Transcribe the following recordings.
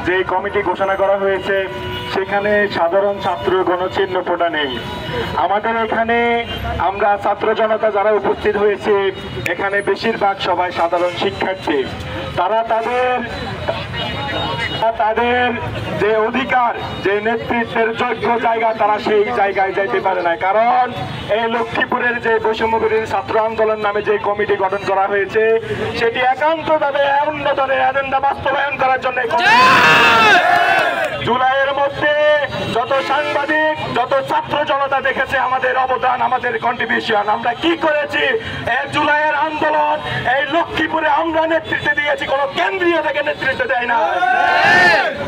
যে কমিটি ঘোষণা করা হয়েছে সেখানে সাধারণ ছাত্র গণচিহ্নটা নেই। আমাদের এখানে আমরা ছাত্র জনতা যারা উপস্থিত হয়েছে এখানে বেশিরভাগ সবাই সাধারণ শিক্ষার্থী। তারা তাদের যে অধিকার, যে নেতৃত্বের যোগ্য জায়গা, তারা সেই জায়গায় যাইতে পারে না। কারণ এই লক্ষ্মীপুরের যে বৈষম্য বিরোধী ছাত্র আন্দোলন নামে যে কমিটি গঠন করা হয়েছে সেটি একান্তভাবে উন্নয়নের এজেন্ডা বাস্তবায়ন করার জন্য। জুলাইয়ের মধ্যে যত সাংবাদিক, যত ছাত্র জনতা দেখেছে আমাদের অবদান, আমাদের কন্ট্রিবিউশন, আমরা কি করেছি। এই জুলাইয়ের আন্দোলন এই লক্ষ্মীপুরে আমরা নেতৃত্ব দিয়েছি, কোনো কেন্দ্রীয় থেকে নেতৃত্ব দেয় না।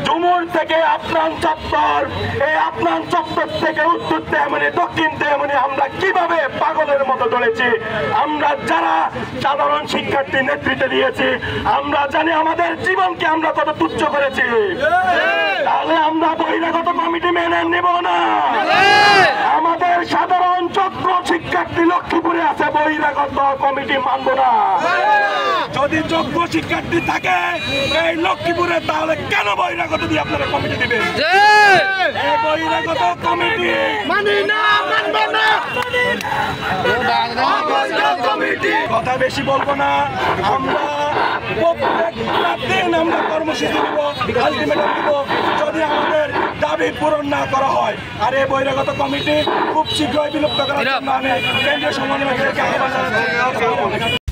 ডুমুর থেকে আপনার চত্বর, এই আপনার চত্বর থেকে উত্তর তেমনি দক্ষিণ তেমনি আমরা কিভাবে পাগলের মতো চলেছি। আমরা যারা সাধারণ শিক্ষার্থী নেতৃত্ব দিয়েছি আমরা জানি আমাদের জীবনকে আমরা কত তুচ্ছ করেছি। তাহলে আমরা বহিরাগত কমিটি মেনে নেব না। আমাদের সাধারণ যোগ্য শিক্ষার্থী লক্ষ্মীপুরে আছে, বহিরাগত কমিটি মানব না। যদি যোগ্য শিক্ষার্থী থাকে এই লক্ষ্মীপুরে তাহলে কেন বহিরাগত দিয়ে আপনারা কমিটি দিবেন? এই বহিরাগত কমিটি মানি না, মানব না। কথা বেশি বলবো না। আমরা প্রত্যেকটা দিন আমরা কর্মসূচি দিব, আলটিমেটাম দিব যদি আমাদের দাবি পূরণ না করা হয়। আর এই বহিরাগত কমিটি খুব শীঘ্রই বিলুপ্ত করার জন্য আমি কেন্দ্রীয় সমন্বয়কারীকে আহ্বান জানাচ্ছি।